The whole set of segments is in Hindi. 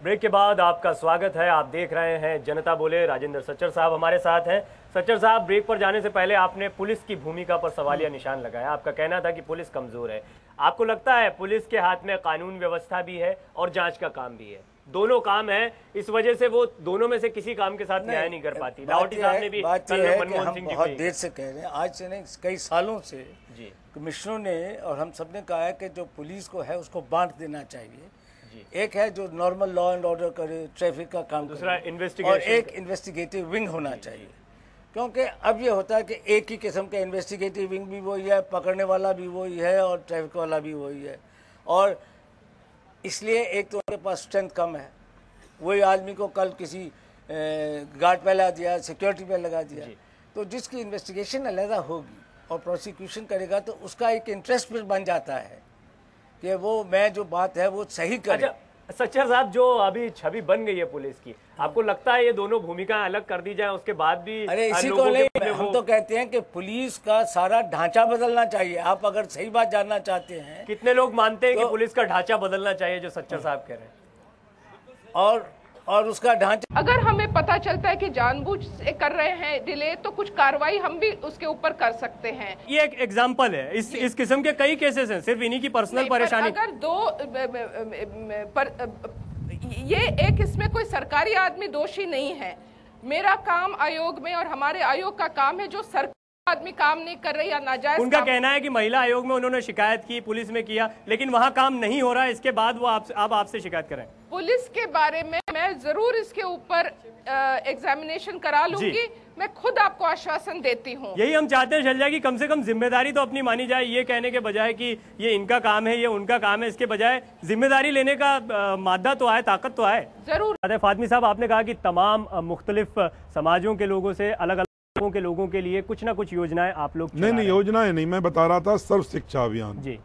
ब्रेक के बाद आपका स्वागत है। आप देख रहे हैं जनता बोले। राजेंद्र सच्चर साहब हमारे साथ हैं। सच्चर साहब, ब्रेक पर जाने से पहले आपने पुलिस की भूमिका पर सवालिया निशान लगाया। आपका कहना था कि पुलिस कमजोर है। आपको लगता है पुलिस के हाथ में कानून व्यवस्था भी है और जांच का काम भी है, दोनों काम है, इस वजह से वो दोनों में से किसी काम के साथ न्याय नहीं कर पाती? लाहौटी साहब ने भी मनमोहन सिंह जी बहुत देर से कह रहे हैं, आज से नहीं कई सालों से जी कमिश्नरों ने और हम सब ने कहा है कि जो पुलिस को है उसको बांट देना चाहिए। एक है जो नॉर्मल लॉ एंड ऑर्डर करे, ट्रैफिक का काम, दूसरा इन्वेस्टिगेशन, और एक इन्वेस्टिगेटिव विंग होना चाहिए। क्योंकि अब ये होता है कि एक ही किस्म का इन्वेस्टिगेटिव विंग भी वही है, पकड़ने वाला भी वही है और ट्रैफिक वाला भी वही है, और इसलिए एक तो उनके पास स्ट्रेंथ कम है। वही आदमी को कल किसी गार्ड पे लगा दिया, सिक्योरिटी पे लगा दिया, तो जिसकी इन्वेस्टिगेशन अलग होगी और प्रोसिक्यूशन करेगा तो उसका एक इंटरेस्ट भी बन जाता है कि वो मैं जो बात है वो सही करे। अच्छा सच्चर साहब, जो अभी छवि बन गई है पुलिस की, आपको लगता है ये दोनों भूमिकाएं अलग कर दी जाए उसके बाद भी? अरे इसी को नहीं, हम तो कहते हैं कि पुलिस का सारा ढांचा बदलना चाहिए। आप अगर सही बात जानना चाहते हैं, कितने लोग मानते हैं कि पुलिस का ढांचा बदलना चाहिए, जो सच्चर साहब कह रहे हैं? और उसका ढांचा, अगर हमें पता चलता है कि जानबूझ से कर रहे हैं डिले, तो कुछ कार्रवाई हम भी उसके ऊपर कर सकते हैं। ये एक एग्जांपल है, इस किस्म के कई केसेस हैं, सिर्फ इन्हीं की पर्सनल परेशानी। अगर ये एक, इसमें कोई सरकारी आदमी दोषी नहीं है। मेरा काम आयोग में और हमारे आयोग का काम है, जो सरकारी आदमी काम नहीं कर रही या नाजायज, उनका कहना है कि महिला आयोग में उन्होंने शिकायत की, पुलिस में किया, लेकिन वहां काम नहीं हो रहा है, इसके बाद वो आपसे शिकायत करें। पुलिस के बारे में मैं जरूर इसके ऊपर एग्जामिनेशन करा लूंगी, मैं खुद आपको आश्वासन देती हूँ। यही हम चाहते हैं शैलजा की कम से कम जिम्मेदारी तो अपनी मानी जाए, ये कहने के बजाय कि ये इनका काम है, ये उनका काम है, इसके बजाय जिम्मेदारी लेने का मादा तो आए, ताकत तो आए। जरूर। फातमी साहब, आपने कहा कि तमाम मुख्तलिफ समाजों के लोगों से, अलग अलग के लोगों के लिए कुछ ना कुछ योजनाएं आप लोग नहीं योजनाएं नहीं, मैं बता रहा था सर्व शिक्षा अभियान जी,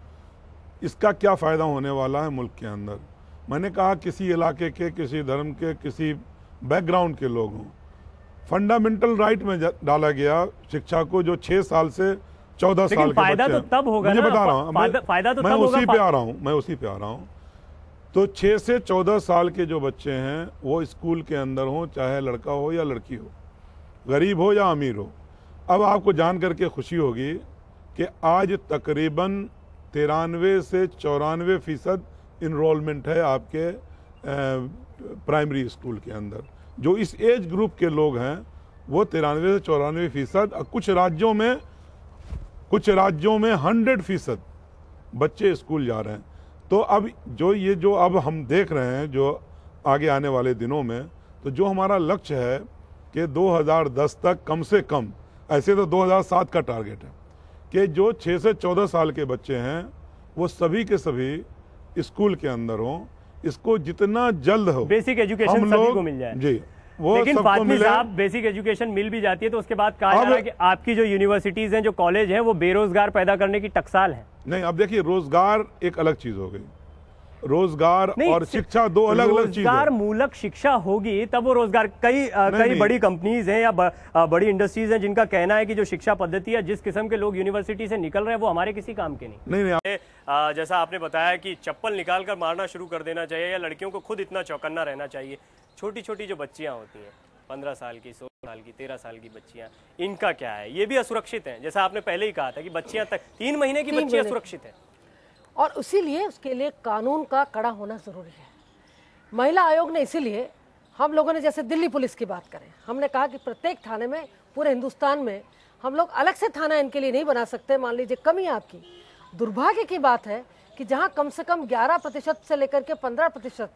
इसका क्या फायदा होने वाला है मुल्क के अंदर। मैंने कहा किसी इलाके के, किसी धर्म के, किसी बैकग्राउंड के लोग हों, फंडामेंटल राइट में डाला गया शिक्षा को, जो 6 साल से 14 साल के फायदा तो तब होगा, मुझे बता रहा हूँ, फायदा तो मैं उसी पे आ रहा हूँ। तो 6 से 14 साल के जो बच्चे हैं वो स्कूल के अंदर हों, चाहे लड़का हो या लड़की हो, गरीब हो या अमीर हो। अब आपको जान करके खुशी होगी कि आज तकरीबन 93 से 94% इनरोलमेंट है आपके प्राइमरी स्कूल के अंदर। जो इस एज ग्रुप के लोग हैं वो 93 से 94%, कुछ राज्यों में 100% बच्चे स्कूल जा रहे हैं। तो अब जो अब हम देख रहे हैं, जो आगे आने वाले दिनों में, तो जो हमारा लक्ष्य है कि 2010 तक कम से कम, ऐसे तो 2007 का टारगेट है, कि जो 6 से 14 साल के बच्चे हैं वो सभी के सभी स्कूल के अंदर हों। इसको जितना जल्द हो बेसिक एजुकेशन सभी को मिल जाए जी, वो लेकिन सबको फातमी मिले। साहब, बेसिक एजुकेशन मिल भी जाती है तो उसके बाद कहा जा रहा है कि आपकी जो यूनिवर्सिटीज हैं, जो कॉलेज हैं, वो बेरोजगार पैदा करने की टकसाल है। नहीं, अब देखिए, रोजगार एक अलग चीज हो गई, रोजगार और शिक्षा दो अलग अलग चीज है। रोजगार मूलक शिक्षा होगी तब वो रोजगार, कई बड़ी कंपनीज हैं या बड़ी इंडस्ट्रीज हैं जिनका कहना है कि जो शिक्षा पद्धति है, जिस किस्म के लोग यूनिवर्सिटी से निकल रहे हैं, वो हमारे किसी काम के नहीं। जैसा आपने बताया कि चप्पल निकाल कर मारना शुरू कर देना चाहिए या लड़कियों को खुद इतना चौकन्ना रहना चाहिए। छोटी छोटी जो बच्चियां होती हैं, 15 साल की, 16 साल की, 13 साल की बच्चियां, इनका क्या है? ये भी असुरक्षित है। जैसा आपने पहले ही कहा था कि बच्चियां तक 3 महीने की बच्ची असुरक्षित है, और इसीलिए उसके लिए कानून का कड़ा होना जरूरी है। महिला आयोग ने इसीलिए, हम लोगों ने जैसे दिल्ली पुलिस की बात करें, हमने कहा कि प्रत्येक थाने में, पूरे हिंदुस्तान में हम लोग अलग से थाना इनके लिए नहीं बना सकते। मान लीजिए कमी आपकी, दुर्भाग्य की बात है कि जहां कम से कम 11% से लेकर के 15%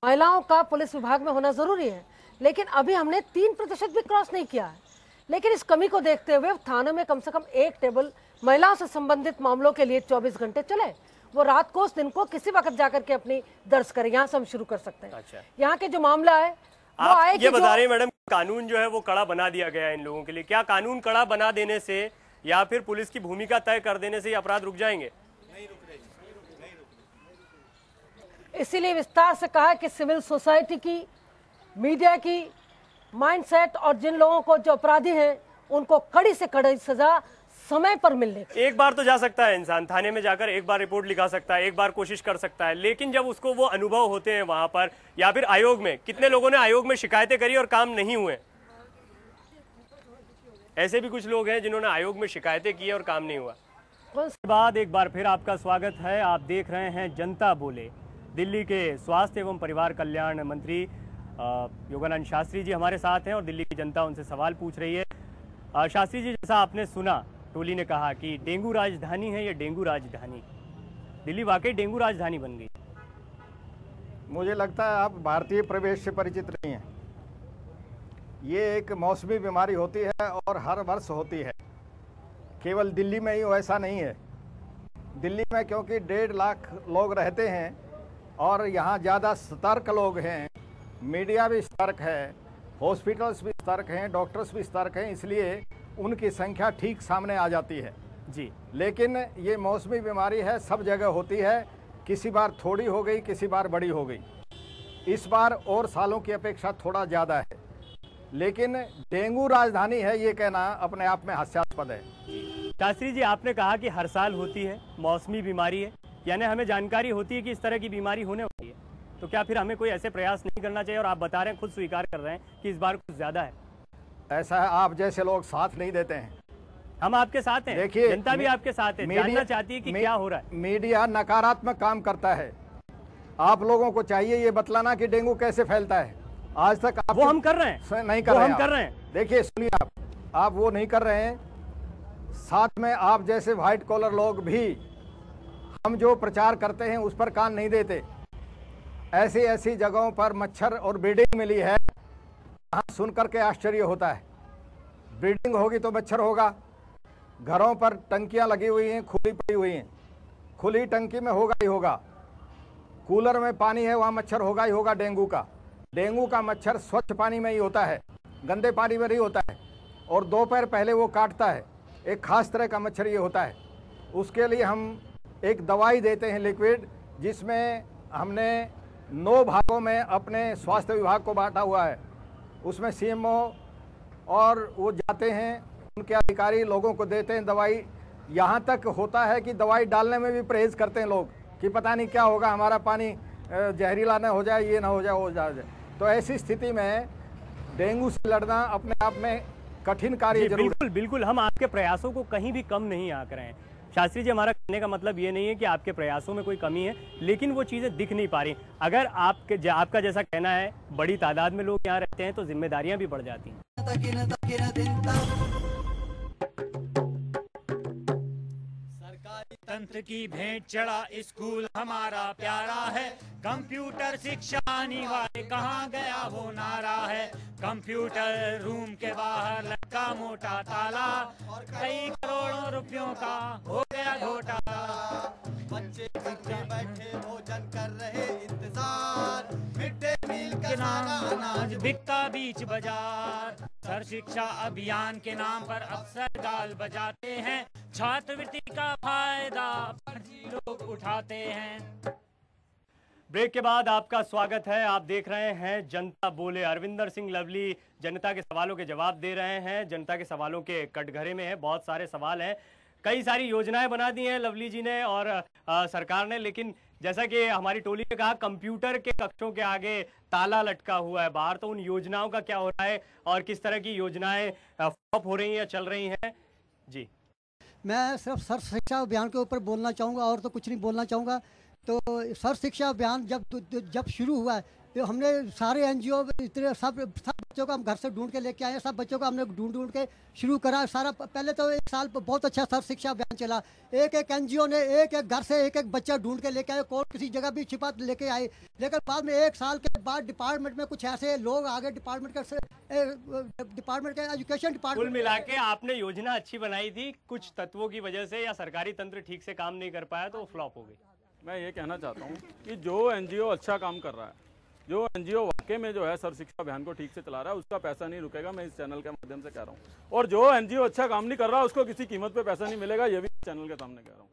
महिलाओं का पुलिस विभाग में होना जरूरी है, लेकिन अभी हमने 3% भी क्रॉस नहीं किया है। लेकिन इस कमी को देखते हुए थाने में कम से कम एक टेबल महिलाओं से संबंधित मामलों के लिए 24 घंटे चले। वो रात को, उस दिन को किसी वक्त जाकर के अपनी दर्ज करें। यहाँ से हम शुरू कर सकते हैं। अच्छा। यहाँ के जो मामला है वो आए ये बता रहे हैं मैडम, कानून जो है वो कड़ा बना दिया गया है इन लोगों के लिए। क्या कानून कड़ा बना देने से या फिर पुलिस की भूमिका तय कर देने से ये अपराध रुक जाएंगे? नहीं रुक रहे। इसीलिए विस्तार से कहा कि सिविल सोसाइटी की, मीडिया की माइंडसेट और जिन लोगों को जो अपराधी हैं उनको कड़ी से कड़ी सजा समय पर मिलने की। एक बार तो जा सकता है इंसान थाने में जाकर, एक बार रिपोर्ट लिखा सकता है, एक बार कोशिश कर सकता है, लेकिन जब उसको वो अनुभव होते हैं वहां पर, या फिर आयोग में, कितने लोगों ने आयोग में शिकायतें करी और काम नहीं हुए। ऐसे भी कुछ लोग हैं जिन्होंने आयोग में शिकायतें की और काम नहीं हुआ। उसके बाद एक बार फिर आपका स्वागत है। आप देख रहे हैं जनता बोले। दिल्ली के स्वास्थ्य एवं परिवार कल्याण मंत्री योगानंद शास्त्री जी हमारे साथ हैं और दिल्ली की जनता उनसे सवाल पूछ रही है। शास्त्री जी, जैसा आपने सुना, टोली ने कहा कि डेंगू राजधानी है ये डेंगू राजधानी, दिल्ली वाकई डेंगू राजधानी बन गई। मुझे लगता है आप भारतीय प्रवेश से परिचित नहीं हैं। ये एक मौसमी बीमारी होती है और हर वर्ष होती है। केवल दिल्ली में ही ऐसा नहीं है। दिल्ली में क्योंकि 1.5 लाख लोग रहते हैं और यहाँ ज़्यादा सतर्क लोग हैं, मीडिया भी सतर्क है, हॉस्पिटल्स भी सतर्क हैं, डॉक्टर्स भी सतर्क हैं, इसलिए उनकी संख्या ठीक सामने आ जाती है जी। लेकिन ये मौसमी बीमारी है, सब जगह होती है। किसी बार थोड़ी हो गई, किसी बार बड़ी हो गई। इस बार और सालों की अपेक्षा थोड़ा ज़्यादा है, लेकिन डेंगू राजधानी है ये कहना अपने आप में हास्यास्पद है। शास्त्री जी, आपने कहा कि हर साल होती है, मौसमी बीमारी है, यानी हमें जानकारी होती है कि इस तरह की बीमारी होने वाली है, तो क्या फिर हमें कोई ऐसे प्रयास नहीं करना चाहिए? और आप बता रहे हैं, खुद स्वीकार कर रहे हैं कि इस बार कुछ ज्यादा है। ऐसा है, आप जैसे लोग साथ नहीं देते हैं। हम आपके साथ हैं, देखिए, जनता भी आपके साथ है, जानना चाहती है कि क्या हो रहा है। मीडिया नकारात्मक काम करता है। आप लोगों को चाहिए ये बतलाना कि डेंगू कैसे फैलता है। आज तक आप वो हम कर रहे हैं, नहीं कर रहे हैं। हम कर रहे हैं। देखिए, सुनिए, आप वो नहीं कर रहे हैं। साथ में आप जैसे व्हाइट कॉलर लोग भी हम जो प्रचार करते हैं उस पर कान नहीं देते। ऐसी ऐसी जगहों पर मच्छर और ब्रीडिंग मिली है, वहाँ सुन करके आश्चर्य होता है। ब्रीडिंग होगी तो मच्छर होगा। घरों पर टंकियां लगी हुई हैं, खुली पड़ी हुई हैं, खुली टंकी में होगा ही होगा। कूलर में पानी है, वहाँ मच्छर होगा ही होगा डेंगू का। डेंगू का मच्छर स्वच्छ पानी में ही होता है, गंदे पानी में नहीं होता है, और दोपहर पहले वो काटता है। एक खास तरह का मच्छर ये होता है। उसके लिए हम एक दवाई देते हैं, लिक्विड, जिसमें हमने 9 भागों में अपने स्वास्थ्य विभाग को बांटा हुआ है। उसमें सीएमओ और वो जाते हैं, उनके अधिकारी लोगों को देते हैं दवाई। यहाँ तक होता है कि दवाई डालने में भी परहेज करते हैं लोग कि पता नहीं क्या होगा, हमारा पानी जहरीला न हो जाए, ये ना हो जाए, वो जाए। तो ऐसी स्थिति में डेंगू से लड़ना अपने आप में कठिन कार्य जरूर। बिल्कुल बिल्कुल, हम आपके प्रयासों को कहीं भी कम नहीं आंक रहे हैं शास्त्री जी। हमारा कहने का मतलब ये नहीं है कि आपके प्रयासों में कोई कमी है, लेकिन वो चीजें दिख नहीं पा रही। अगर आपका जैसा कहना है, बड़ी तादाद में लोग यहाँ रहते हैं तो जिम्मेदारियां भी बढ़ जाती हैं। सरकारी तंत्र की भेंट चढ़ा स्कूल हमारा प्यारा है, कंप्यूटर शिक्षा अनिवार्य कहाँ गया वो नारा है। कंप्यूटर रूम के बाहर लटका मोटा ताला और कई करोड़ों रुपयों का हो गया घोटाला। बच्चे बैठे भोजन कर रहे इंतजार, मिड डे मील के नाम अनाज बिकता बीच बाजार। सर शिक्षा अभियान के नाम पर अफसर गाल बजाते हैं, छात्रवृत्ति का फायदा फर्जी लोग उठाते हैं। ब्रेक के बाद आपका स्वागत है। आप देख रहे हैं जनता बोले। अरविंदर सिंह लवली जनता के सवालों के जवाब दे रहे हैं। जनता के सवालों के कटघरे में है, बहुत सारे सवाल हैं, कई सारी योजनाएं बना दी हैं लवली जी ने और सरकार ने, लेकिन जैसा कि हमारी टोली ने कहा, कंप्यूटर के कक्षों के आगे ताला लटका हुआ है बाहर। तो उन योजनाओं का क्या हो रहा है और किस तरह की योजनाएं फ्लॉप हो रही हैं या चल रही हैं? जी, मैं सिर्फ सर्व शिक्षा अभियान के ऊपर बोलना चाहूँगा और तो कुछ नहीं बोलना चाहूँगा। तो सर्व शिक्षा अभियान जब शुरू हुआ है, तो हमने सारे एनजीओ इतने सब बच्चों को हम घर से ढूंढ के लेके आए। सब बच्चों को हमने ढूंढ के शुरू करा सारा। पहले तो 1 साल बहुत अच्छा सर्व शिक्षा अभियान चला। एक एनजीओ ने एक घर से एक बच्चा ढूंढ के लेके आए, कौन किसी जगह भी छिपा लेके आए। लेकिन बाद में 1 साल के बाद डिपार्टमेंट में कुछ ऐसे लोग आ गए, डिपार्टमेंट के एजुकेशन डिपार्टमेंट। कुल मिला के आपने योजना अच्छी बनाई थी, कुछ तत्वों की वजह से या सरकारी तंत्र ठीक से काम नहीं कर पाया तो फ्लॉप हो गई। मैं ये कहना चाहता हूँ कि जो एनजीओ अच्छा काम कर रहा है, जो एनजीओ वाकई में जो है सर्व शिक्षा अभियान को ठीक से चला रहा है, उसका पैसा नहीं रुकेगा। मैं इस चैनल के माध्यम से कह रहा हूँ। और जो एनजीओ अच्छा काम नहीं कर रहा, उसको किसी कीमत पे पैसा नहीं मिलेगा, ये भी चैनल के सामने कह रहा हूँ।